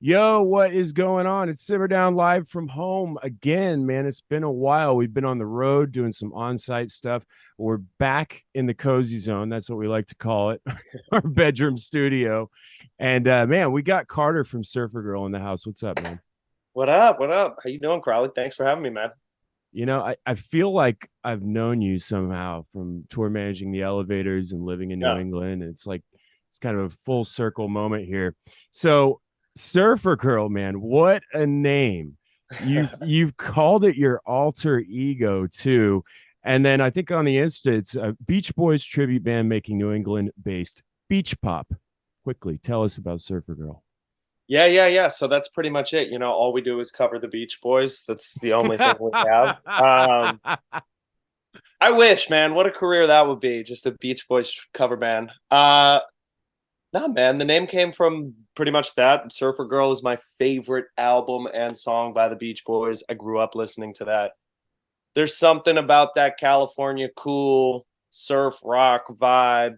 Yo, what is going on? It's Simmer Down live from home again, man. It's been a while. We've been on the road doing some on-site stuff. We're back in the cozy zone. That's what we like to call it, our bedroom studio. And man, we got Carter from Surfer Girl in the house. What's up, man? What up? What up? How you doing, Crowley? Thanks for having me, man. I feel like I've known you somehow from tour managing the elevators and living in New Yeah. England. And it's like it's kind of a full circle moment here. So, Surfer Girl, man, what a name. You've called it your alter ego too. And then I think on the Insta, it's a Beach Boys tribute band making New England based beach pop. Quickly, tell us about Surfer Girl. Yeah. So that's pretty much it. All we do is cover the Beach Boys. That's the only thing we have. I wish, man. What a career that would be. Just a Beach Boys cover band. Nah, man. The name came from pretty much that. Surfer Girl is my favorite album and song by the Beach Boys. I grew up listening to that. There's something about that California cool surf rock vibe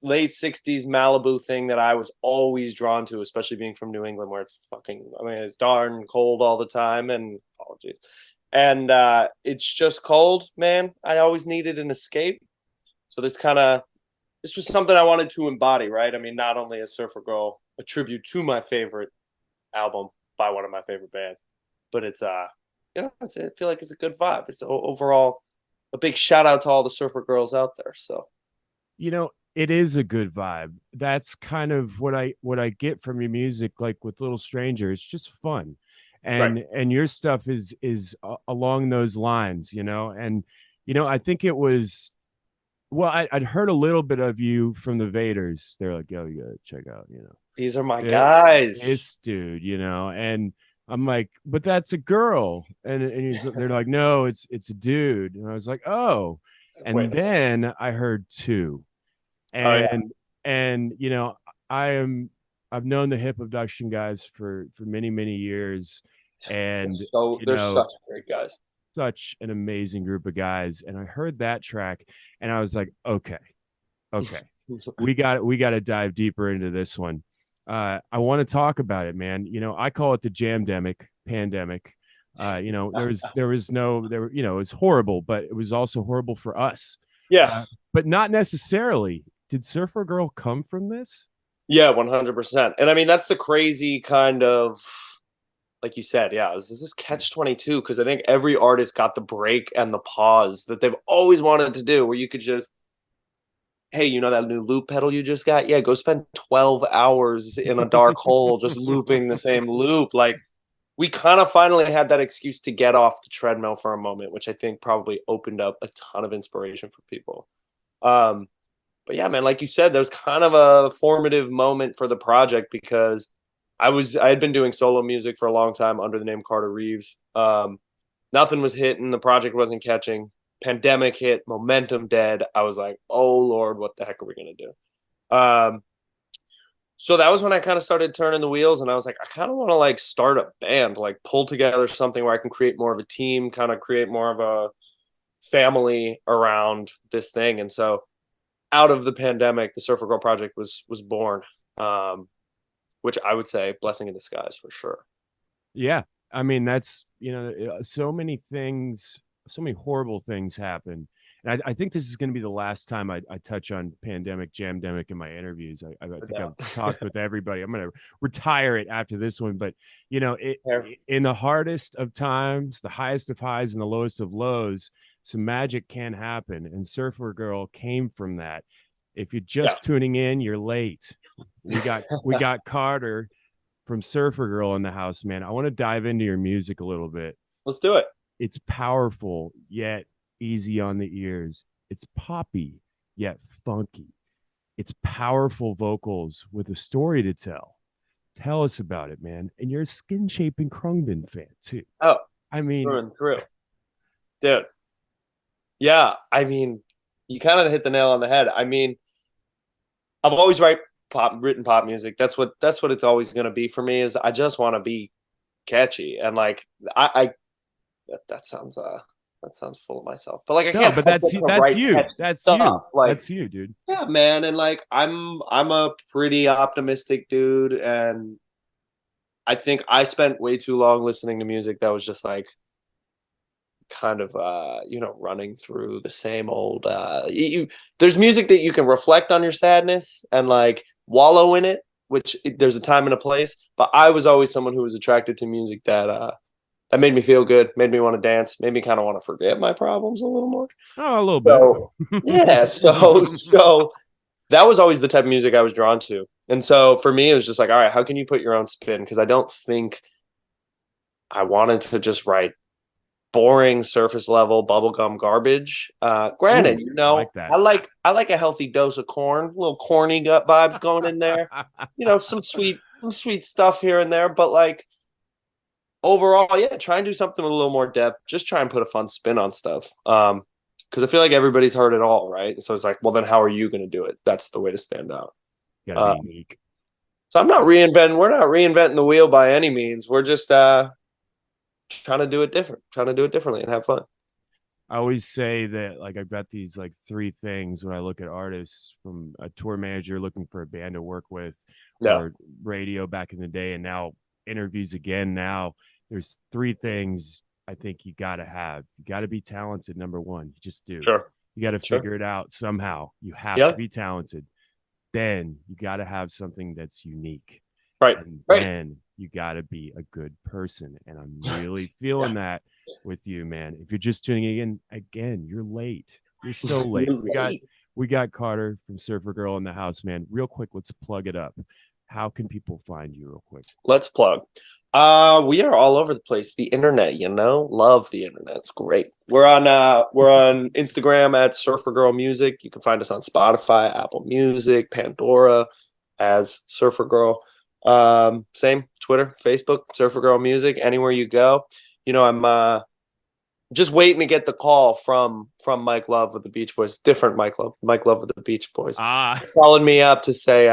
late 60s Malibu thing that I was always drawn to, especially being from New England where it's darn cold all the time and apologies. And it's just cold, man. I always needed an escape. So this was something I wanted to embody, right? I mean, not only a Surfer Girl, a tribute to my favorite album by one of my favorite bands, but I feel like it's a good vibe. It's overall a big shout out to all the Surfer Girls out there. So It is a good vibe. That's kind of what I get from your music, like with Little Stranger. It's just fun. right. And your stuff is along those lines, and I think it was well, I'd heard a little bit of you from the Vaders. They're like, yo, you gotta check out, These are my th- guys. this dude, and I'm like, but that's a girl. They're like, no, it's a dude. And I was like, oh. And Wait. then I heard two Oh yeah. and I am I've known the hip abduction guys for many years, and They're such great guys. such an amazing group of guys. And I heard that track and I was like, okay, we got to dive deeper into this one. I want to talk about it, man. I call it the jamdemic pandemic. There was no there it was horrible, but it was also horrible for us. Yeah. But not necessarily. Did Surfer Girl come from this? Yeah, 100%. And I mean, that's the crazy kind of, like you said, yeah, this is catch 22 because I think every artist got the break and the pause that they've always wanted to do where you could just, hey, that new loop pedal you just got? Yeah, go spend 12 hours in a dark hole just looping the same loop. Like, we kind of finally had that excuse to get off the treadmill for a moment, which I think probably opened up a ton of inspiration for people. Um, but yeah, man, like you said, that was kind of a formative moment for the project because I had been doing solo music for a long time under the name Carter Reeves. Nothing was hitting, the project wasn't catching. Pandemic hit, momentum dead. I was like, oh Lord, what the heck are we gonna do? So that was when I kind of started turning the wheels, and I was like, I kind of want to like start a band, like pull together something where I can create more of a team, kind of create more of a family around this thing. And so out of the pandemic, the Surfer Girl project was born, which I would say blessing in disguise for sure. Yeah. I mean, that's, so many things, so many horrible things happen. And I think this is going to be the last time I touch on pandemic, jamdemic in my interviews. I think I've talked with everybody. I'm going to retire it after this one. But, in the hardest of times, the highest of highs and the lowest of lows, some magic can happen. And Surfer Girl came from that. If you're Yeah, just tuning in, you're late. We got Carter from Surfer Girl in the house, man. I want to dive into your music a little bit. let's do it. It's powerful yet easy on the ears. It's poppy yet funky. It's powerful vocals with a story to tell. Tell us about it, man. And you're a Skin Shaping Krungbin fan too. Oh, I mean, through and through, dude. Yeah, I mean, you kind of hit the nail on the head. I mean, I've always written pop music. That's what it's always going to be for me. Is I just want to be catchy and like I that sounds full of myself, but like I no, can't but help but to that's write you. catchy That's you. stuff. Like, That's you, dude. yeah, man, and like I'm a pretty optimistic dude, and I think I spent way too long listening to music that was just like kind of running through the same old there's music that you can reflect on your sadness and like wallow in it, which there's a time and a place, but I was always someone who was attracted to music that made me feel good, made me want to dance, made me kind of want to forget my problems a little more. Oh, a little bit. So yeah, so that was always the type of music I was drawn to. And so for me, it was just like, all right, how can you put your own spin? Because I don't think I wanted to just write boring surface level bubblegum garbage. Granted, Ooh, I like that. I like a healthy dose of corn, a little corny gut vibes going in there. Some sweet stuff here and there, but like overall, yeah, try and do something with a little more depth. Just try and put a fun spin on stuff. Because I feel like everybody's heard it all, right? So it's like, well, then how are you going to do it? That's the way to stand out. Got to be Uh, unique. so I'm not reinventing. We're not reinventing the wheel by any means. We're just trying to do it different, trying to do it differently and have fun. I always say that like I've got these like three things when I look at artists, from a tour manager looking for a band to work with, Yeah, or radio back in the day, and now interviews again. Now there's three things I think you got to have. You got to be talented, number one. You just do. sure, You got to sure. figure it out somehow. You have to Yeah, be talented. Then you got to have something that's unique. right, And right. then you got to be a good person. And I'm really feeling Yeah, that with you, man. If you're just tuning in again, you're late. You're so late. you're late. We got Carter from Surfer Girl in the house, man. Real quick, let's plug it up. How can people find you real quick? Let's plug. We are all over the place. The internet, love the internet. It's great. We're on Instagram at Surfer Girl Music. You can find us on Spotify, Apple Music, Pandora as Surfer Girl. Same Twitter, Facebook, Surfer Girl Music. Anywhere you go, I'm just waiting to get the call from Mike Love with the Beach Boys. Different Mike Love with the Beach Boys, Ah, calling me up to say,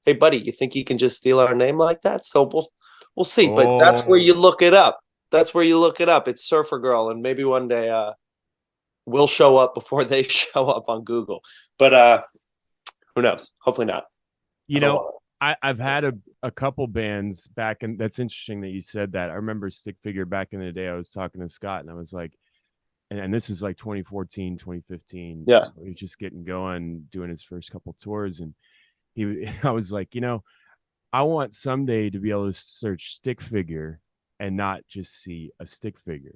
"Hey, buddy, you think you can just steal our name like that?" So we'll see. But that's where you oh, look it up. That's where you look it up. It's Surfer Girl, and maybe one day we'll show up before they show up on Google. But who knows? Hopefully not. you I don't know, want I've had a couple bands back, and that's interesting that you said that. I remember Stick Figure back in the day. I was talking to Scott, and I was like, and this is like 2014, 2015. to. Yeah, He was just getting going, doing his first couple tours, and I was like, I want someday to be able to search Stick Figure and not just see a stick figure.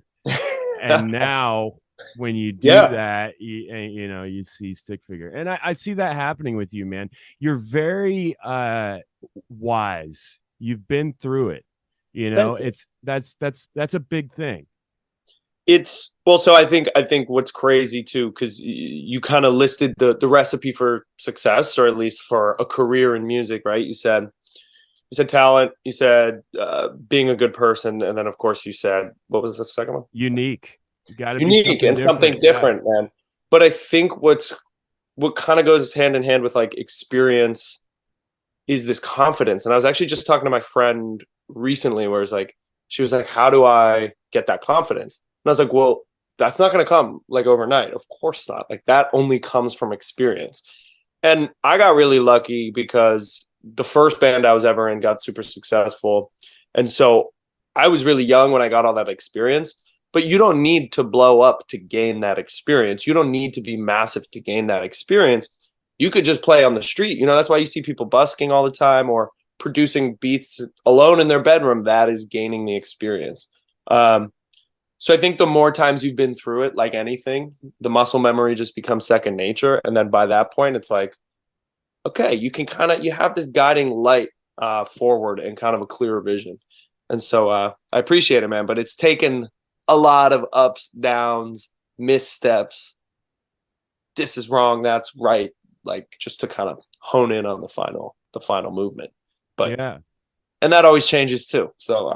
And now when you do yeah. that, you see stick figure. And I see that happening with you, man. You're very wise. You've been through it. Thank you. It's that's a big thing. It's well, so I think what's crazy too, because you kind of listed the recipe for success, or at least for a career in music, right? You said talent, you said being a good person, and then of course you said, what was the second one? Unique. You got to be Unique something and different. something Yeah. different, man. But I think what kind of goes hand in hand with like experience is this confidence. And I was actually just talking to my friend recently, where it's like, she was like, how do I get that confidence? And I was like, well, that's not going to come like overnight. Of course not. Like that only comes from experience. And I got really lucky because the first band I was ever in got super successful. And so I was really young when I got all that experience, but you don't need to blow up to gain that experience. You don't need to be massive to gain that experience. You could just play on the street. That's why you see people busking all the time or producing beats alone in their bedroom. That is gaining the experience. So I think the more times you've been through it, like anything, the muscle memory just becomes second nature. And then by that point, it's like, okay, you have this guiding light forward and kind of a clearer vision. And so I appreciate it, man. But it's taken a lot of ups, downs, missteps. This is wrong. That's right. Like just to kind of hone in on the final movement. But Yeah. and that always changes too. So I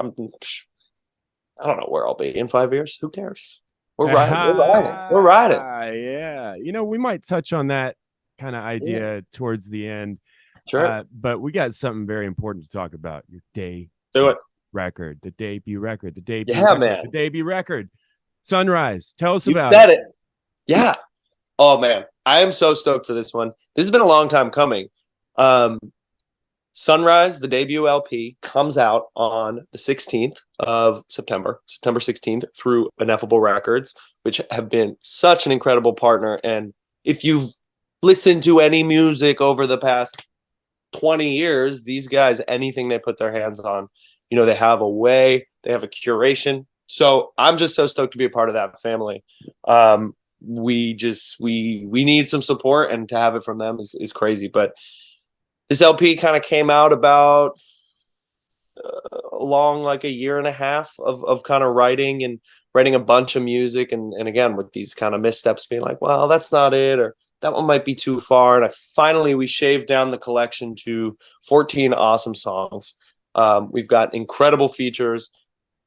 don't know where I'll be in 5 years. Who cares? We're riding. We're riding. We're riding. Yeah. We might touch on that kind of Yeah, idea towards the end. sure. But we got something very important to talk about. Your debut Do it. record, the debut record, the debut Yeah, record, the man. debut record. Sunrise. Tell us You about it. said it. Yeah. Oh man, I am so stoked for this one. This has been a long time coming. Um, Sunrise, the debut LP, comes out on the 16th of September, September 16th, through Ineffable Records, which have been such an incredible partner. And if you've listened to any music over the past 20 years, these guys, anything they put their hands on, they have a way, they have a curation. So I'm just so stoked to be a part of that family. We need some support, and to have it from them is crazy. But this LP kind of came out about along like a year and a half of kind of writing a bunch of music, and again with these kind of missteps, being like, well, that's not it, or that one might be too far. And we shaved down the collection to 14 awesome songs. We've got incredible features,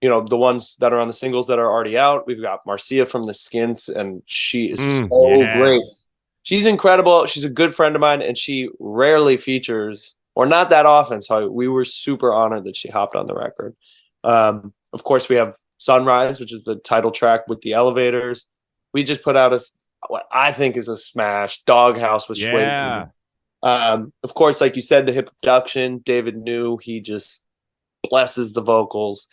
the ones that are on the singles that are already out. We've got Marcia from the Skins, and she is so great. Yes. She's incredible. She's a good friend of mine, and she rarely features, or not that often. So we were super honored that she hopped on the record. Of course, we have Sunrise, which is the title track with the elevators. We just put out what I think is a smash, Doghouse with Yeah. Schwing. Of course, like you said, the hip production, David New, he just blesses the vocals.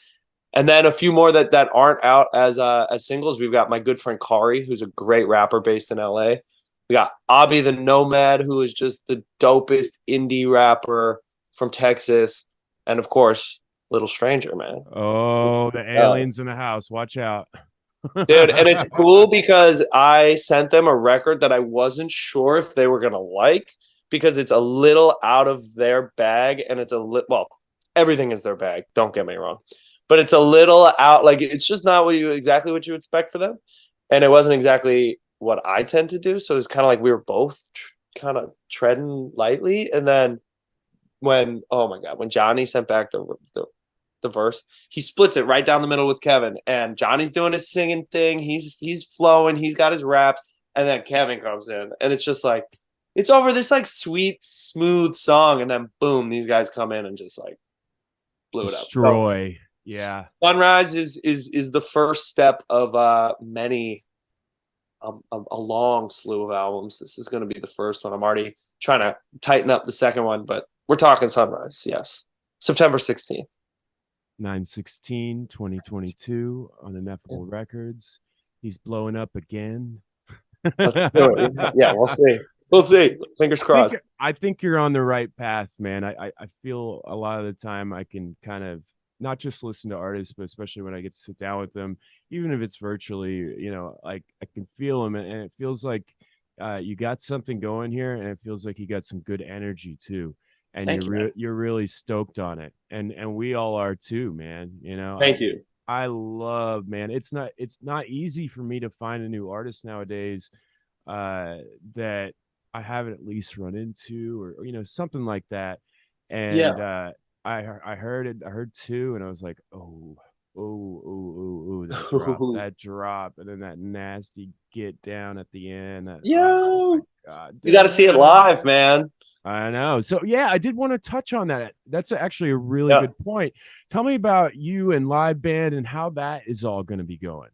And then a few more that aren't out as singles. We've got my good friend Kari, who's a great rapper based in LA. We got Abby the Nomad, who is just the dopest indie rapper from Texas. And of course, Little Stranger, man. Oh, the aliens in the house. Watch out. Dude, and it's cool because I sent them a record that I wasn't sure if they were going to like, because it's a little out of their bag, and it's well, everything is their bag. Don't get me wrong. But it's a little out, like it's just not exactly what you expect for them. And it wasn't exactly what I tend to do. So it's kind of like we were both kind of treading lightly. And then oh my God, when Johnny sent back the verse, he splits it right down the middle with Kevin. And Johnny's doing his singing thing. He's flowing. He's got his raps. And then Kevin comes in. And it's just like, it's over this like sweet, smooth song. And then boom, these guys come in and just like blew it up. Destroy. So, yeah. Sunrise is the first step of many a long slew of albums. This is going to be the first one. I'm already trying to tighten up the second one, but we're talking Sunrise. Yes. September 16th. 9/16/2022 on Ineffable Records. He's blowing up again. Yeah, we'll see. We'll see. Fingers crossed. I think you're on the right path, man. I feel a lot of the time I can kind of not just listen to artists, but especially when I get to sit down with them, even if it's virtually, like I can feel them, and it feels like you got something going here, and it feels like you got some good energy too, and you're really stoked on it, and we all are too, man. Thank you. I love, man. It's not easy for me to find a new artist nowadays that I haven't at least run into, or something like that, and yeah. I heard two, and I was like, that drop, and then that nasty get down at the end. Oh God, you got to see it live, man. I know. So yeah, I did want to touch on that. That's actually a really good point. Tell me about you and live band and how that is all going to be going.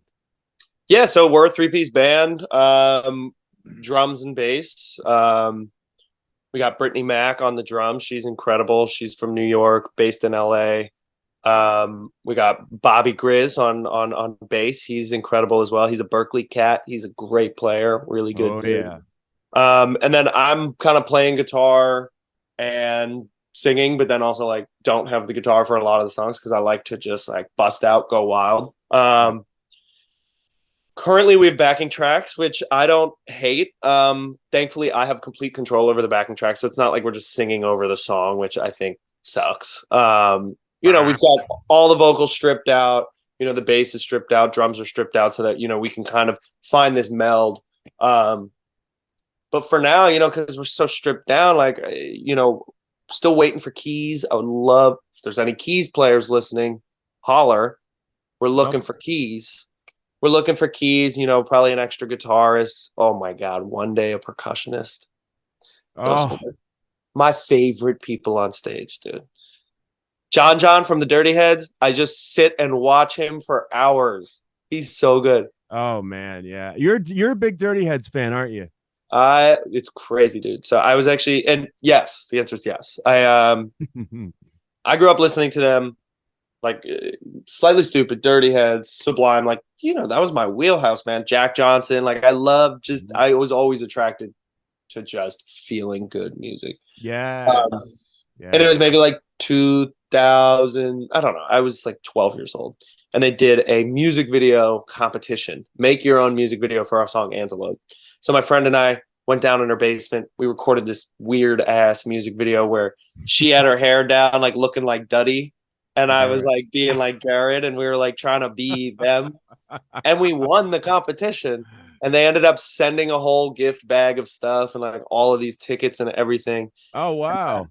Yeah, so we're a 3-piece band, drums and bass. We got Brittany Mack on the drums. She's incredible. She's from New York, based in LA. We got Bobby Grizz on bass. He's incredible as well. He's a Berkeley cat. He's a great player, really good. Dude. Yeah. And then I'm kind of playing guitar and singing, but then also like don't have the guitar for a lot of the songs because I like to just like bust out, go wild. Currently, we have backing tracks, which I don't hate. Thankfully, I have complete control over the backing track, so it's not like we're just singing over the song, which I think sucks. We've got all the vocals stripped out. The bass is stripped out, drums are stripped out, so that we can kind of find this meld. But for now, because we're so stripped down, like still waiting for keys. I would love if there's any keys players listening, holler. We're looking for keys. We're looking for keys, probably an extra guitarist. Oh my God, one day a percussionist. My favorite people on stage, dude. John from the Dirty Heads. I just sit and watch him for hours. He's so good. Oh man, yeah. You're a big Dirty Heads fan, aren't you? It's crazy, dude. So I was actually, and yes, the answer is yes. I grew up listening to them, like slightly stupid, Dirty Heads, Sublime, like that was my wheelhouse, man. Jack Johnson, like I was always attracted to just feeling good music. Yes. And it was Yes. maybe like 2000, I don't know. I was like 12 years old. And they did a music video competition. Make your own music video for our song Antelope. So my friend and I went down in her basement. We recorded this weird ass music video where she had her hair down, like looking like Duddy. And I was Right. like being like Jared, and we were like trying to be them. And we won the competition. And they ended up sending a whole gift bag of stuff and like all of these tickets and everything. Oh, wow.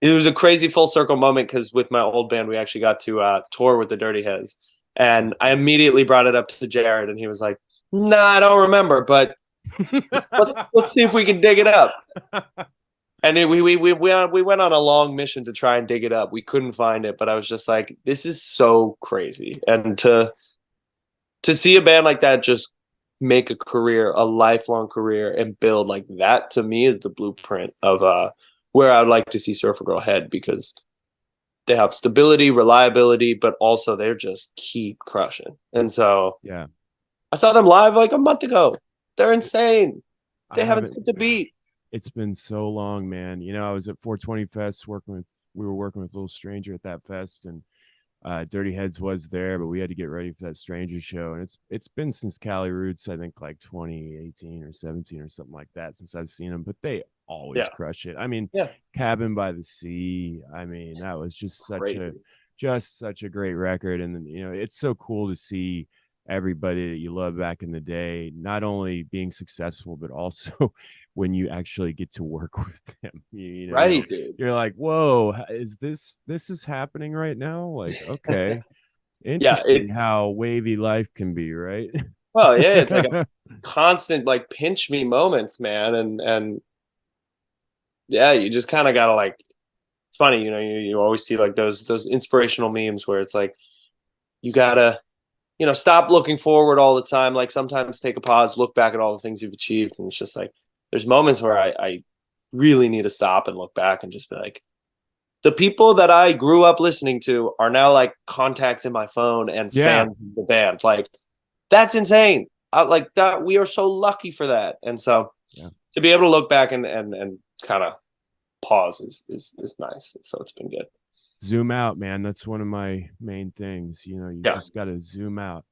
It was a crazy full circle moment because with my old band, we actually got to tour with the Dirty Heads. And I immediately brought it up to Jared, and he was like, "Nah, I don't remember, but let's see if we can dig it up." And we went on a long mission to try and dig it up. We couldn't find it, but I was just like, "This is so crazy!" And to see a band like that just make a career, a lifelong career, and build like that, to me is the blueprint of where I'd like to see Surfer Girl head, because they have stability, reliability, but also they're just keep crushing. And so Yeah. I saw them live like a month ago. They're insane. I They haven't haven't. skipped a beat. It's been so long, man. I was at 420 Fest we were working with Little Stranger at that fest, and Dirty Heads was there, but we had to get ready for that Stranger show. And it's been since Cali Roots, I think like 2018 or 17 or something like that since I've seen them, but they always Yeah. crush it. I mean, Yeah. Cabin by the Sea, I mean, that was Great. just such a great record. And then, it's so cool to see everybody that you love back in the day not only being successful but also when you actually get to work with them. Right, dude. You're like, whoa, is this is happening right now? Like, okay, Yeah, interesting it's how wavy life can be, right? well, yeah, it's like a constant like pinch me moments, man. And yeah, you just kind of gotta like it's funny, you always see like those inspirational memes where it's like you gotta stop looking forward all the time. Like sometimes take a pause, look back at all the things you've achieved. And it's just like, there's moments where I really need to stop and look back and just be like, the people that I grew up listening to are now like contacts in my phone and Yeah. fans of the band. Like, that's insane. Like that. We are so lucky for that. And so Yeah. to be able to look back and kind of pause is nice. So it's been good. Zoom out, man. That's one of my main things. You Yeah. just got to zoom out.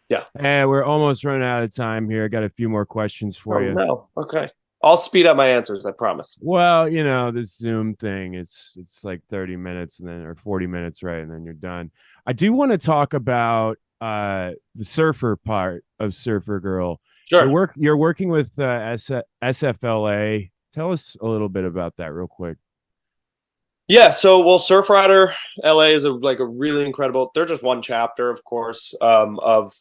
Yeah. And we're almost running out of time here. I got a few more questions for Oh you. no. Okay. I'll speed up my answers. I promise. Well, this Zoom thing, it's like 30 minutes and then or 40 minutes, right? And then you're done. I do want to talk about the surfer part of Surfer Girl. Sure. You're working with SFLA. Tell us a little bit about that real quick. Yeah, so well, Surfrider LA is like a really incredible. They're just one chapter, of course, of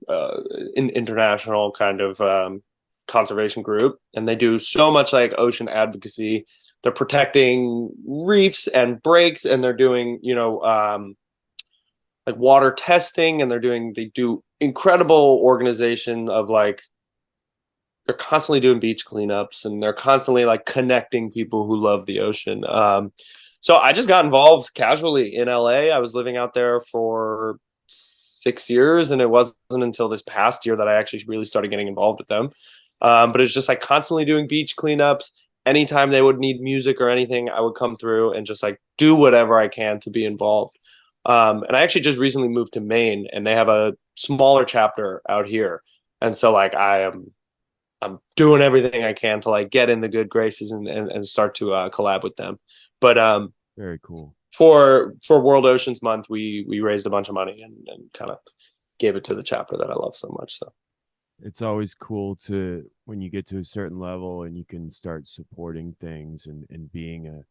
an international kind of conservation group, and they do so much like ocean advocacy. They're protecting reefs and breaks, and they're doing like water testing, and they do incredible organization of like they're constantly doing beach cleanups, and they're constantly like connecting people who love the ocean. So I just got involved casually in LA. I was living out there for 6 years, and it wasn't until this past year that I actually really started getting involved with them. But it's just like constantly doing beach cleanups. Anytime they would need music or anything, I would come through and just like do whatever I can to be involved. And I actually just recently moved to Maine, and they have a smaller chapter out here. And so like I'm doing everything I can to like get in the good graces and start to collab with them. But Very cool. for World Oceans Month, we raised a bunch of money and kind of gave it to the chapter that I love so much. So It's always cool to when you get to a certain level and you can start supporting things and being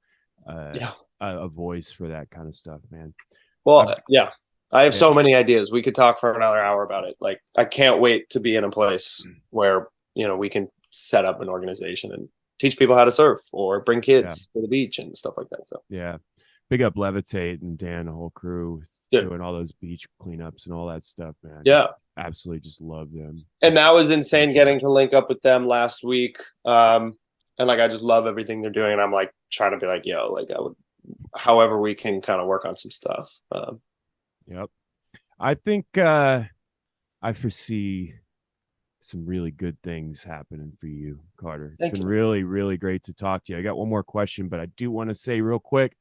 a yeah. a voice for that kind of stuff, man. I've, Well, yeah. I have yeah, so many ideas. We could talk for another hour about it. Like I can't wait to be in a place where, we can set up an organization and teach people how to surf or bring yeah, kids to the beach and stuff like that. So, yeah. Big up Levitate and Dan, the whole crew yeah. doing all those beach cleanups and all that stuff, man. Yeah. absolutely just love them. And Just that was insane getting to link up with them last week. And like I just love everything they're doing. And I'm like trying to be like, yo, like I would, however we can kind of work on some stuff. yep. I think I foresee some really good things happening for you, Carter. It's Thank been you. really, really great to talk to you. I got one more question, but I do want to say real quick,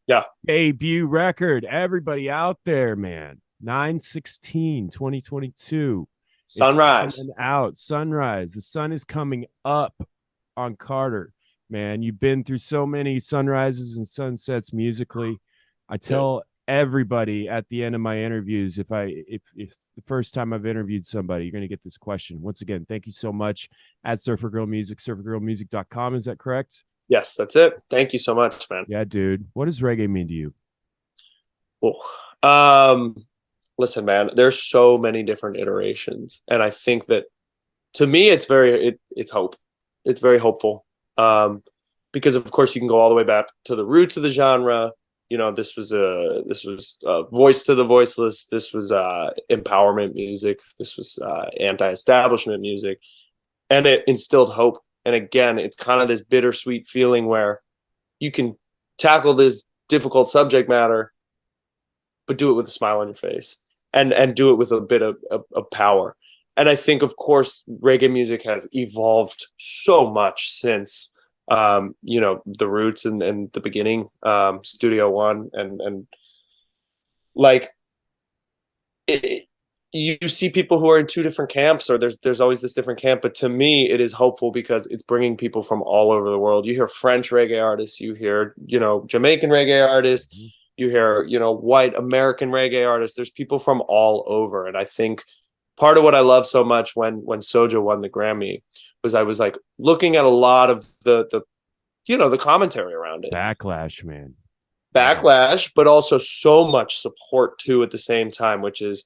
Yeah. debut record, everybody out there, man. 9/16/2022. It's Sunrise. coming out. Sunrise. The sun is coming up on Carter. Man, you've been through so many sunrises and sunsets musically. I Dude. tell everybody at the end of my interviews, if the first time I've interviewed somebody, you're going to get this question. Once again, thank you so much at Surfer Girl Music, surfergirlmusic.com. Is that correct? Yes, that's it. Thank you so much, man. Yeah, dude. What does reggae mean to you? Cool. Um, Listen, man, there's so many different iterations. And I think that to me, it's hope. It's very hopeful. Because of course you can go all the way back to the roots of the genre. You know, this was voice to the voiceless. This was empowerment music. This was anti-establishment music, and it instilled hope. And again, it's kind of this bittersweet feeling where you can tackle this difficult subject matter, but do it with a smile on your face, and do it with a bit of power. And I think, of course, reggae music has evolved so much since the roots and the beginning, Studio One, and like it, you see people who are in two different camps, or there's always this different camp. But to me, it is hopeful because it's bringing people from all over the world. You hear French reggae artists, you hear Jamaican reggae artists, Mhm. you hear white American reggae artists. There's people from all over, and I think part of what I love so much when Soja won the Grammy was I was like looking at a lot of the commentary around it, Backlash, man. Yeah. backlash, but also so much support too at the same time, which is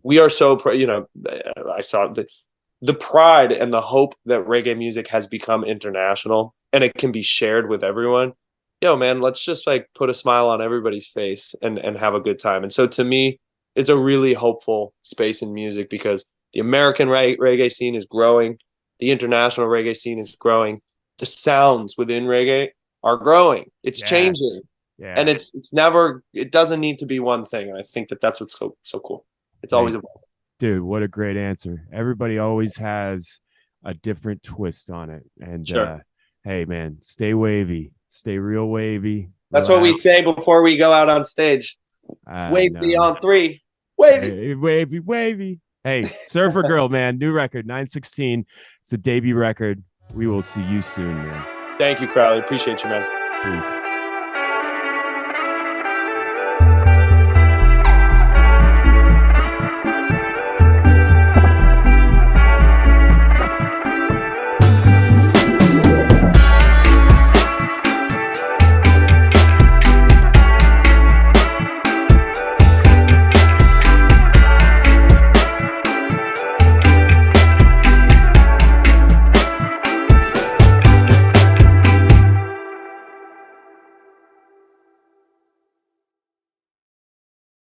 we are so I saw the pride and the hope that reggae music has become international and it can be shared with everyone. Yo, man, let's just like put a smile on everybody's face and have a good time. And so to me, it's a really hopeful space in music because the American reggae scene is growing, the international reggae scene is growing, the sounds within reggae are growing. It's changing, Yes. and Yeah. it doesn't need to be one thing. And I think that that's what's so cool. It's Hey, always evolving. dude, what a great answer. Everybody always has a different twist on it. And Sure. hey, man, stay wavy, stay real wavy, That's what we relax. say before we go out on stage. I Wave the know. on three. Wavy. Hey, wavy, wavy. Hey, Surfer Girl, man, new record, 9/16. It's a debut record. We will see you soon, man. Thank you, Crowley. Appreciate you, man. Peace.